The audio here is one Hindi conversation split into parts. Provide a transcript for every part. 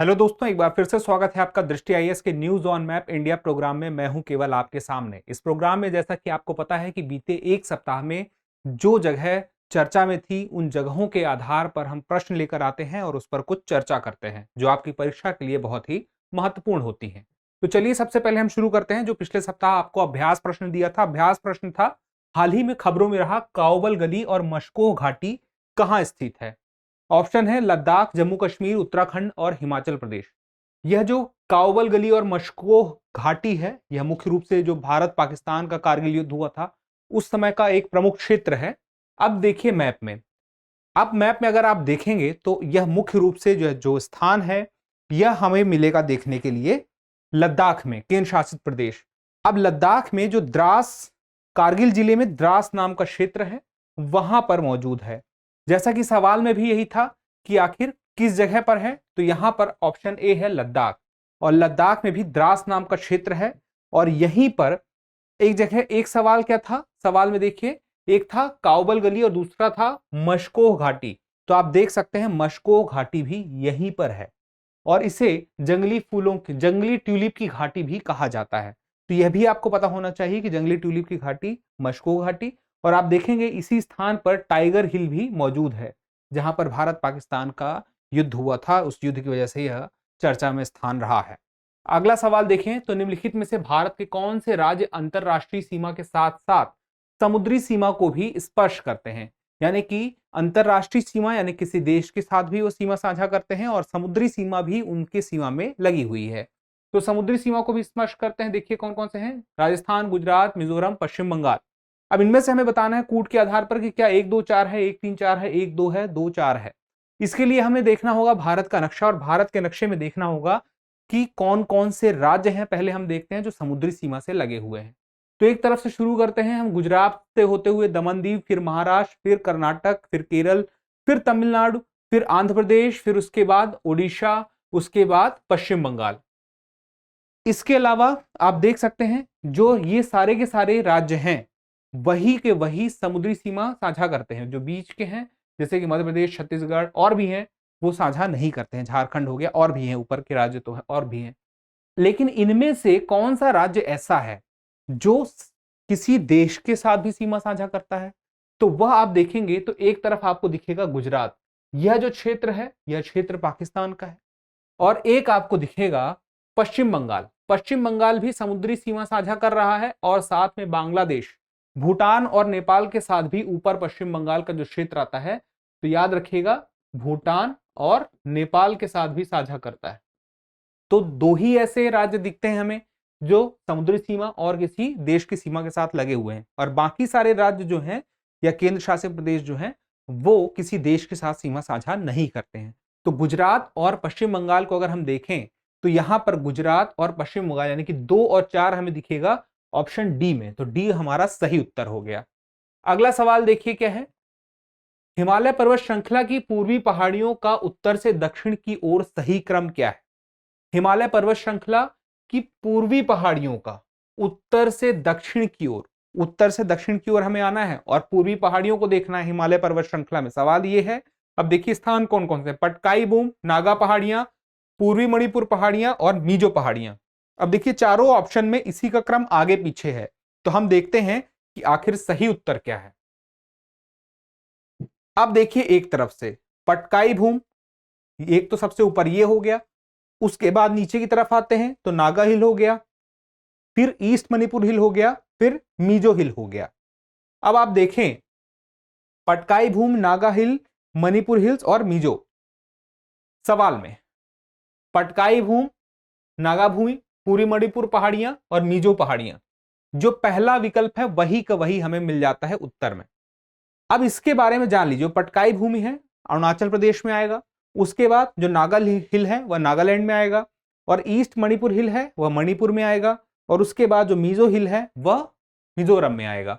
हेलो दोस्तों, एक बार फिर से स्वागत है आपका दृष्टि आईएएस के news on map India programme में। मैं हूं केवल आपके सामने। इस प्रोग्राम में जैसा कि आपको पता है कि बीते एक सप्ताह में जो जगह चर्चा में थी उन जगहों के आधार पर हम प्रश्न लेकर आते हैं और उस पर कुछ चर्चा करते हैं जो आपकी परीक्षा के लिए बहुत ही महत्वपूर्ण होती है। तो चलिए सबसे पहले हम शुरू करते हैं। जो पिछले सप्ताह आपको अभ्यास प्रश्न दिया था, अभ्यास प्रश्न था हाल ही में खबरों में रहा काओबल गली और मशकोह घाटी कहां स्थित है। ऑप्शन है लद्दाख, जम्मू कश्मीर, उत्तराखंड और हिमाचल प्रदेश। यह जो काओबल गली और मशकोह घाटी है, यह मुख्य रूप से जो भारत पाकिस्तान का कारगिल युद्ध हुआ था उस समय का एक प्रमुख क्षेत्र है। अब देखिए मैप में, अब मैप में अगर आप देखेंगे तो यह मुख्य रूप से जो स्थान है यह हमें मिलेगा देखने के लिए लद्दाख में, केंद्र शासित प्रदेश। अब लद्दाख में जो द्रास, कारगिल जिले में द्रास नाम का क्षेत्र है वहां पर मौजूद है। जैसा कि सवाल में भी यही था कि आखिर किस जगह पर है, तो यहां पर ऑप्शन ए है लद्दाख, और लद्दाख में भी द्रास नाम का क्षेत्र है। और यहीं पर एक जगह, एक सवाल क्या था, सवाल में देखिए एक था काओबल गली और दूसरा था मशकोह घाटी। तो आप देख सकते हैं मशकोह घाटी भी यहीं पर है और इसे जंगली फूलों की, जंगली ट्यूलिप की घाटी भी कहा जाता है। तो यह भी आपको पता होना चाहिए कि जंगली ट्यूलिप की घाटी मशकोह घाटी। और आप देखेंगे इसी स्थान पर टाइगर हिल भी मौजूद है जहां पर भारत पाकिस्तान का युद्ध हुआ था। उस युद्ध की वजह से यह चर्चा में स्थान रहा है। अगला सवाल देखें तो निम्नलिखित में से भारत के कौन से राज्य अंतरराष्ट्रीय सीमा के साथ साथ समुद्री सीमा को भी स्पर्श करते हैं। यानी कि अंतरराष्ट्रीय सीमा यानी किसी देश के साथ भी वो सीमा साझा करते हैं और समुद्री सीमा भी उनकी सीमा में लगी हुई है। तो समुद्री सीमा को भी स्पर्श करते हैं। देखिए कौन कौन से हैं, राजस्थान, गुजरात, मिजोरम, पश्चिम बंगाल। अब इनमें से हमें बताना है कूट के आधार पर कि क्या 1 2 4 है, 1 3 4 है, 1 2 है, 2 4 है। इसके लिए हमें देखना होगा भारत का नक्शा और भारत के नक्शे में देखना होगा कि कौन कौन से राज्य हैं। पहले हम देखते हैं जो समुद्री सीमा से लगे हुए हैं। तो एक तरफ से शुरू करते हैं हम, गुजरात से होते हुए दमन-दीव, फिर महाराष्ट्र, फिर कर्नाटक, फिर केरल, फिर तमिलनाडु, फिर आंध्र प्रदेश, फिर उसके बाद ओडिशा, उसके बाद पश्चिम बंगाल। इसके अलावा आप देख सकते हैं जो ये सारे के सारे राज्य हैं वही के वही समुद्री सीमा साझा करते हैं। जो बीच के हैं जैसे कि मध्य प्रदेश, छत्तीसगढ़ और भी हैं वो साझा नहीं करते हैं। झारखंड हो गया, और भी हैं, ऊपर के राज्य तो है और भी हैं। लेकिन इनमें से कौन सा राज्य ऐसा है जो किसी देश के साथ भी सीमा साझा करता है, तो वह आप देखेंगे तो एक तरफ आपको दिखेगा गुजरात, यह जो क्षेत्र है यह क्षेत्र पाकिस्तान का है। और एक आपको दिखेगा पश्चिम बंगाल, पश्चिम बंगाल भी समुद्री सीमा साझा कर रहा है और साथ में बांग्लादेश, भूटान और नेपाल के साथ भी ऊपर पश्चिम बंगाल का जो क्षेत्र आता है, तो याद रखिएगा भूटान और नेपाल के साथ भी साझा करता है। तो दो ही ऐसे राज्य दिखते हैं हमें जो समुद्री सीमा और किसी देश की सीमा के साथ लगे हुए हैं, और बाकी सारे राज्य जो हैं या केंद्र शासित प्रदेश जो हैं वो किसी देश के साथ सीमा साझा नहीं करते हैं। तो गुजरात और पश्चिम बंगाल को अगर हम देखें तो यहां पर गुजरात और पश्चिम बंगाल यानी कि 2 और 4 हमें दिखेगा ऑप्शन डी में। तो डी हमारा सही उत्तर हो गया। अगला सवाल देखिए क्या है, हिमालय पर्वत श्रृंखला की पूर्वी पहाड़ियों का उत्तर से दक्षिण की ओर सही क्रम क्या है। हिमालय पर्वत श्रृंखला की पूर्वी पहाड़ियों का उत्तर से दक्षिण की ओर, उत्तर से दक्षिण की ओर हमें आना है और पूर्वी पहाड़ियों को देखना है हिमालय पर्वत श्रृंखला में। सवाल यह है, अब देखिए स्थान कौन कौन से, पटकाई बूम, नागा पहाड़ियां, पूर्वी मणिपुर पहाड़ियां और मीजो पहाड़ियां। अब देखिए चारों ऑप्शन में इसी का क्रम आगे पीछे है। तो हम देखते हैं कि आखिर सही उत्तर क्या है। अब देखिए एक तरफ से पटकाई भूम, एक तो सबसे ऊपर ये हो गया, उसके बाद नीचे की तरफ आते हैं तो नागा हिल हो गया, फिर ईस्ट मणिपुर हिल हो गया, फिर मीजो हिल हो गया। अब आप देखें पटकाई भूम, नागा हिल, मणिपुर हिल्स और मीजो। सवाल में पटकाई भूम, नागा भूमि, पूरी मणिपुर पहाड़ियां और मीजो पहाड़ियां, जो पहला विकल्प है वही का वही हमें मिल जाता है उत्तर में। अब इसके बारे में जान लीजिए, पटकाई भूमि है अरुणाचल प्रदेश में आएगा, उसके बाद जो नागा हिल है वह नागालैंड में आएगा, और ईस्ट मणिपुर हिल है वह मणिपुर में आएगा, और उसके बाद जो मीजो हिल है वह मिजोरम में आएगा।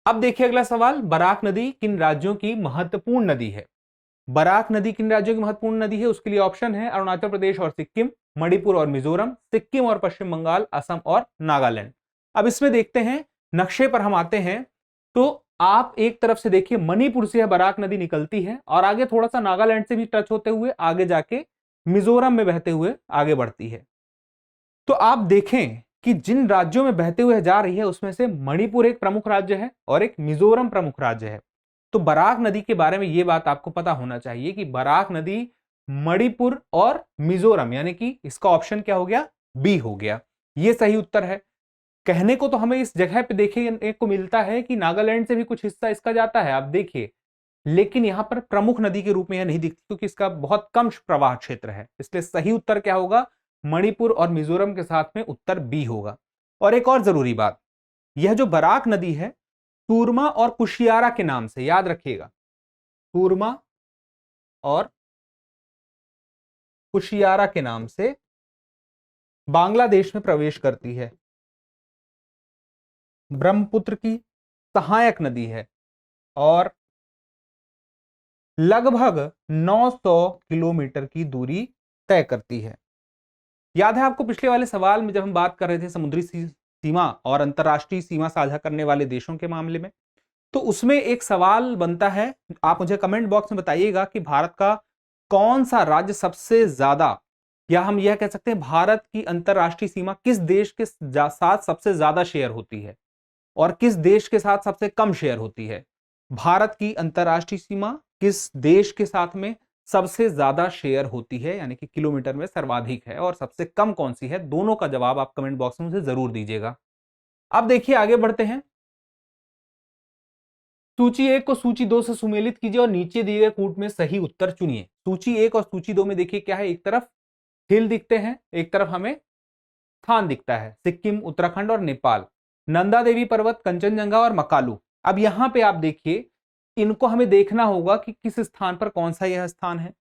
अब देखिए अगला सवाल, बराक नदी किन राज्यों की महत्वपूर्ण नदी है। बराक नदी किन राज्यों की महत्वपूर्ण नदी है, उसके लिए ऑप्शन है अरुणाचल प्रदेश और सिक्किम, मणिपुर और मिजोरम, सिक्किम और पश्चिम बंगाल, असम और नागालैंड। अब इसमें देखते हैं, नक्शे पर हम आते हैं तो आप एक तरफ से देखिए मणिपुर से बराक नदी निकलती है और आगे थोड़ा सा नागालैंड से भी टच होते हुए आगे जाके मिजोरम में बहते हुए आगे बढ़ती है। तो आप देखें कि जिन राज्यों में बहते हुए जा रही है उसमें से मणिपुर एक प्रमुख राज्य है और एक मिजोरम प्रमुख राज्य है। तो बराक नदी के बारे में यह बात आपको पता होना चाहिए कि बराक नदी मणिपुर और मिजोरम, यानी कि इसका ऑप्शन क्या हो गया, बी हो गया। यह सही उत्तर है। कहने को तो हमें इस जगह पे देखने को मिलता है कि नागालैंड से भी कुछ हिस्सा इसका जाता है, आप देखिए, लेकिन यहां पर प्रमुख नदी के रूप में यह नहीं दिखती क्योंकि इसका बहुत कम प्रवाह क्षेत्र है। इसलिए सही उत्तर क्या होगा, मणिपुर और मिजोरम के साथ में उत्तर बी होगा। और एक और जरूरी बात, यह जो बराक नदी है सूरमा और कुशियारा के नाम से याद रखिएगा, सूरमा और कुशियारा के नाम से बांग्लादेश में प्रवेश करती है। ब्रह्मपुत्र की सहायक नदी है और लगभग 900 किलोमीटर की दूरी तय करती है। याद है आपको पिछले वाले सवाल में जब हम बात कर रहे थे समुद्री सीमा और अंतरराष्ट्रीय सीमा साझा करने वाले देशों के मामले में, तो उसमें एक सवाल बनता है, आप मुझे कमेंट बॉक्स में बताइएगा कि भारत का कौन सा राज्य सबसे ज्यादा, या हम यह कह सकते हैं भारत की अंतरराष्ट्रीय सीमा किस देश के साथ सबसे ज्यादा शेयर होती है और किस देश के साथ सबसे कम शेयर होती है। भारत की अंतरराष्ट्रीय सीमा किस देश के साथ में सबसे ज्यादा शेयर होती है, यानी कि किलोमीटर में सर्वाधिक है, और सबसे कम कौन सी है, दोनों का जवाब आप कमेंट बॉक्स में मुझे जरूर दीजिएगा। अब देखिए आगे बढ़ते हैं। सूची 1 को सूची 2 से सुमेलित कीजिए और नीचे दिए गए कूट में सही उत्तर चुनिए। सूची 1 और सूची 2 में देखिए क्या है, एक तरफ हिल दिखते हैं, एक तरफ हमें स्थान दिखता है, सिक्किम, उत्तराखंड और नेपाल, नंदा देवी पर्वत, कंचनजंगा और मकालू। अब यहां पे आप देखिए, इनको हमें देखना होगा कि किस स्थान पर कौन सा यह स्थान है।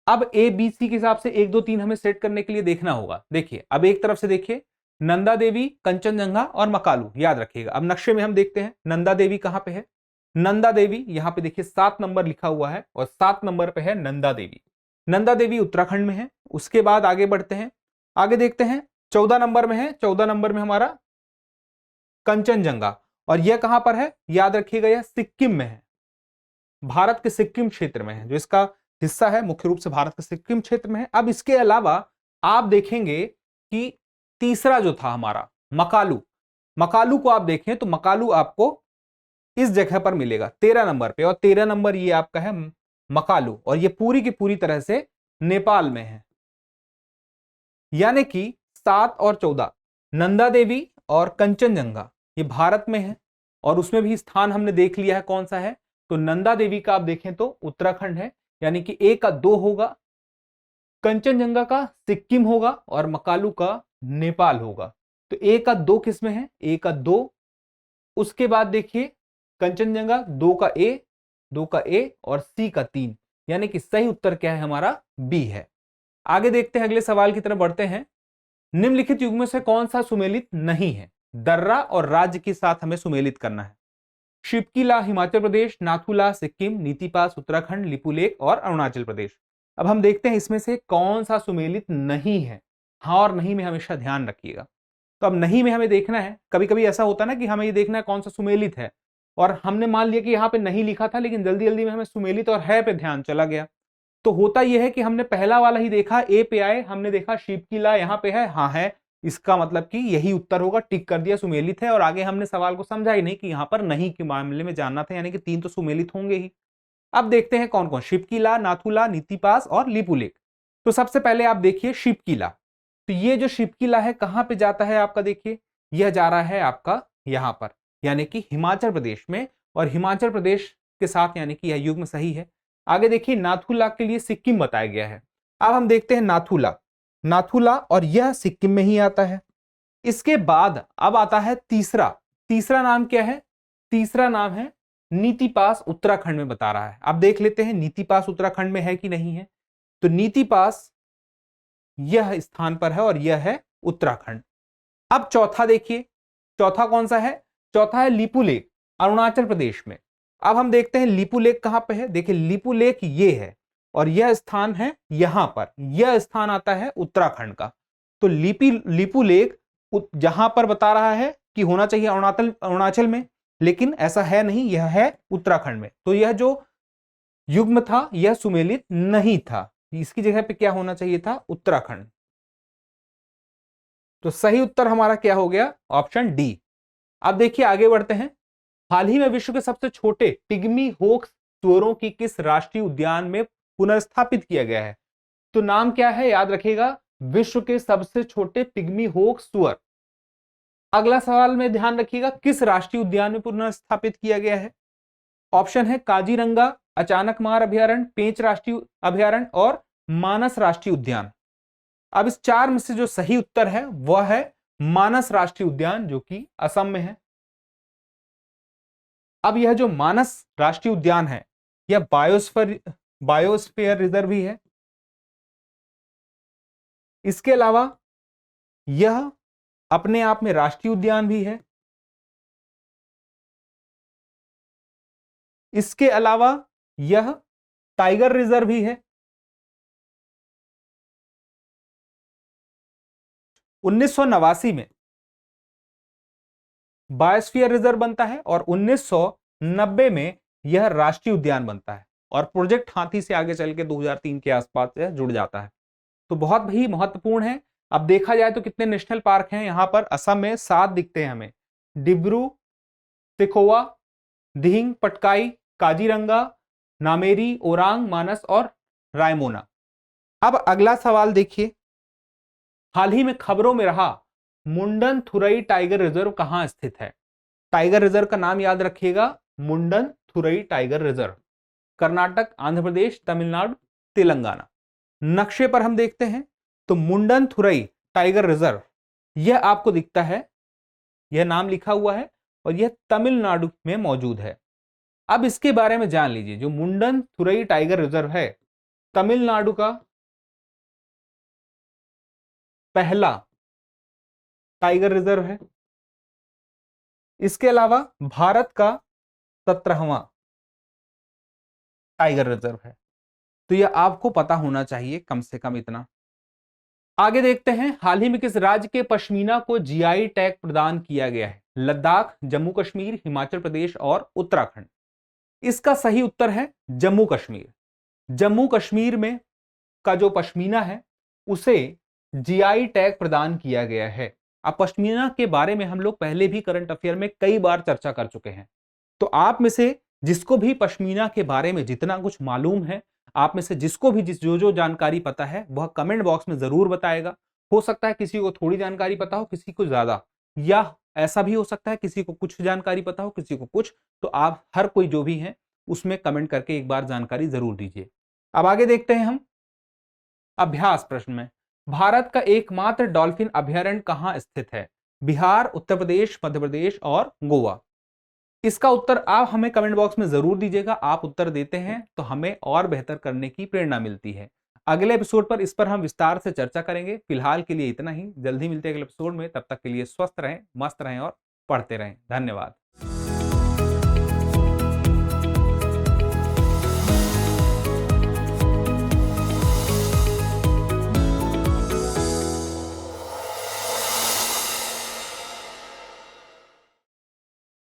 अब ए बी सी के हिसाब से 1 2 3 हमें सेट करने के लिए देखना होगा। देखिए अब एक तरफ से देखिए नंदा देवी, कंचनजंगा और मकालू, याद रखिएगा। अब नक्शे में हम देखते हैं नंदा देवी कहां पे है। नंदा देवी यहां पे देखिए 7 नंबर लिखा हुआ है और 7 नंबर पे है नंदा देवी। नंदा देवी उत्तराखंड में है। उसके बाद आगे बढ़ते हैं, आगे देखते हैं 14 नंबर में है, 14 नंबर में हमारा कंचनजंगा, और यह कहां पर है, याद रखिएगा यह सिक्किम में है, भारत के सिक्किम क्षेत्र में है, जो इसका हिस्सा है मुख्य रूप से भारत के सिक्किम क्षेत्र में है। अब इसके अलावा आप देखेंगे कि तीसरा जो था हमारा मकालू, मकालू को आप देखें तो मकालू आपको इस जगह पर मिलेगा 13 नंबर पे, और 13 नंबर ये आपका है मकालू, और ये पूरी की पूरी तरह से नेपाल में है। यानी कि 7 और 14 नंदा देवी और कंचनजंगा ये भारत में है, और उसमें भी स्थान हमने देख लिया है कौन सा है, तो नंदा देवी का आप देखें तो उत्तराखंड है, यानी कि ए का 2 होगा, कंचनजंगा का सिक्किम होगा और मकालू का नेपाल होगा। तो ए का 2 किस में है, ए का 2। उसके बाद देखिए कंचनजंगा 2 का ए, 2 का ए और सी का 3, यानी कि सही उत्तर क्या है हमारा, बी है। आगे देखते हैं, अगले सवाल की तरफ बढ़ते हैं। निम्नलिखित युग्मों से कौन सा सुमेलित नहीं है, दर्रा और राज्य के साथ हमें सुमेलित करना है। शिवकीला हिमाचल प्रदेश, नाथुला सिक्किम, नीतिपास उत्तराखंड, लिपुलेख और अरुणाचल प्रदेश। अब हम देखते हैं इसमें से कौन सा सुमेलित नहीं है। हाँ और नहीं में हमेशा ध्यान रखिएगा। तो अब नहीं में हमें देखना है, कभी कभी ऐसा होता है ना कि हमें ये देखना है कौन सा सुमेलित है, और हमने मान लिया कि यहाँ पे नहीं लिखा था, लेकिन जल्दी जल्दी में हमें सुमेलित और है पे ध्यान चला गया। तो होता यह है कि हमने पहला वाला ही देखा, ए पे आए, हमने देखा शिवकीला यहाँ पे है, हाँ है, इसका मतलब कि यही उत्तर होगा, टिक कर दिया, सुमेलित है, और आगे हमने सवाल को समझा ही नहीं कि यहाँ पर नहीं के मामले में जानना था, यानी कि 3 तो सुमेलित होंगे ही। अब देखते हैं कौन कौन, शिवकीला, नाथुला, नीतिपास और लिपुलेख। तो सबसे पहले आप देखिए शिवकीला। तो ये जो शिवकीला है कहां पे जाता है आपका, देखिए यह जा रहा है आपका यहां पर, यानी कि हिमाचल प्रदेश में, और हिमाचल प्रदेश के साथ यानी कि यह युग्म सही है। आगे देखिए नाथुला के लिए सिक्किम बताया गया है। अब हम देखते हैं नाथुला, नाथुला और यह सिक्किम में ही आता है। इसके बाद अब आता है तीसरा, तीसरा नाम क्या है, तीसरा नाम है नीतिपास, उत्तराखंड में बता रहा है। अब देख लेते हैं नीतिपास उत्तराखंड में है कि नहीं है। तो नीतिपास यह स्थान पर है और यह है उत्तराखंड। अब चौथा देखिए, चौथा कौन सा है, चौथा है लिपुलेख, अरुणाचल प्रदेश में। अब हम देखते हैं लिपुलेख कहां पे है। देखिए लिपुलेख ये है और यह स्थान है यहां पर, यह स्थान आता है उत्तराखंड का। तो लिपुलेख जहां पर बता रहा है कि होना चाहिए अरुणाचल में, लेकिन ऐसा है नहीं, यह है उत्तराखंड में। तो यह जो युग्म था यह सुमेलित नहीं था। इसकी जगह पे क्या होना चाहिए था, उत्तराखंड। तो सही उत्तर हमारा क्या हो गया, ऑप्शन डी। अब देखिए आगे बढ़ते हैं। हाल ही में विश्व के सबसे छोटे पिग्मी होक्स सुअरों की किस राष्ट्रीय उद्यान में पुनर्स्थापित किया गया है? तो नाम क्या है, याद रखिएगा, विश्व के सबसे छोटे पिग्मी होक्स सुअर। अगला सवाल में ध्यान रखिएगा, किस राष्ट्रीय उद्यान में पुनर्स्थापित किया गया है? ऑप्शन है काजीरंगा, अचानकमार अभयारण्य, पेंच राष्ट्रीय अभयारण्य और मानस राष्ट्रीय उद्यान। अब इस चार में से जो सही उत्तर है वह है मानस राष्ट्रीय उद्यान, जो कि असम में है। अब यह जो मानस राष्ट्रीय उद्यान है यह बायोस्फीयर रिजर्व भी है। इसके अलावा यह अपने आप में राष्ट्रीय उद्यान भी है। इसके अलावा यह टाइगर रिजर्व भी है। 1989 में बायोस्फीयर रिजर्व बनता है और 1990 में यह राष्ट्रीय उद्यान बनता है और प्रोजेक्ट हाथी से आगे चल के 2003 के आसपास जुड़ जाता है। तो बहुत ही महत्वपूर्ण है। अब देखा जाए तो कितने नेशनल पार्क हैं यहां पर, असम में 7 दिखते हैं हमें, डिब्रू तिखोवा, दिहिंग पटकाई, काजीरंगा, नामेरी, ओरांग, मानस और रायमोना। अब अगला सवाल देखिए, हाल ही में खबरों में रहा मुंडन थुरई टाइगर रिजर्व कहां स्थित है? टाइगर रिजर्व का नाम याद रखिएगा, मुंडन थुरई टाइगर रिजर्व, कर्नाटक, आंध्र प्रदेश, तमिलनाडु, तेलंगाना। नक्शे पर हम देखते हैं तो मुंडन थुरई टाइगर रिजर्व यह आपको दिखता है, यह नाम लिखा हुआ है और यह तमिलनाडु में मौजूद है। अब इसके बारे में जान लीजिए, जो मुंडन थुरई टाइगर रिजर्व है तमिलनाडु का पहला टाइगर रिजर्व है। इसके अलावा भारत का 17वां टाइगर रिजर्व है। तो यह आपको पता होना चाहिए कम से कम इतना। आगे देखते हैं, हाल ही में किस राज्य के पश्मीना को जीआई टैग प्रदान किया गया है? लद्दाख, जम्मू कश्मीर, हिमाचल प्रदेश और उत्तराखंड। इसका सही उत्तर है जम्मू कश्मीर। जम्मू कश्मीर में का जो पश्मीना है उसे जीआई टैग प्रदान किया गया है। अब पश्मीना के बारे में हम लोग पहले भी करंट अफेयर में कई बार चर्चा कर चुके हैं। तो आप में से जिसको भी पश्मीना के बारे में जितना कुछ मालूम है, आप में से जिसको भी जो जानकारी पता है वह कमेंट बॉक्स में जरूर बताएगा। हो सकता है किसी को थोड़ी जानकारी पता हो, किसी को ज्यादा, या ऐसा भी हो सकता है किसी को कुछ जानकारी पता हो, किसी को कुछ। तो आप हर कोई जो भी है उसमें कमेंट करके एक बार जानकारी जरूर दीजिए। अब आगे देखते हैं हम अभ्यास प्रश्न में, भारत का एकमात्र डॉल्फिन अभयारण्य कहां स्थित है? बिहार, उत्तर प्रदेश, मध्य प्रदेश और गोवा। इसका उत्तर आप हमें कमेंट बॉक्स में जरूर दीजिएगा। आप उत्तर देते हैं तो हमें और बेहतर करने की प्रेरणा मिलती है। अगले एपिसोड पर इस पर हम विस्तार से चर्चा करेंगे। फिलहाल के लिए इतना ही, जल्दी मिलते हैं अगले एपिसोड में। तब तक के लिए स्वस्थ रहें, मस्त रहें और पढ़ते रहें। धन्यवाद।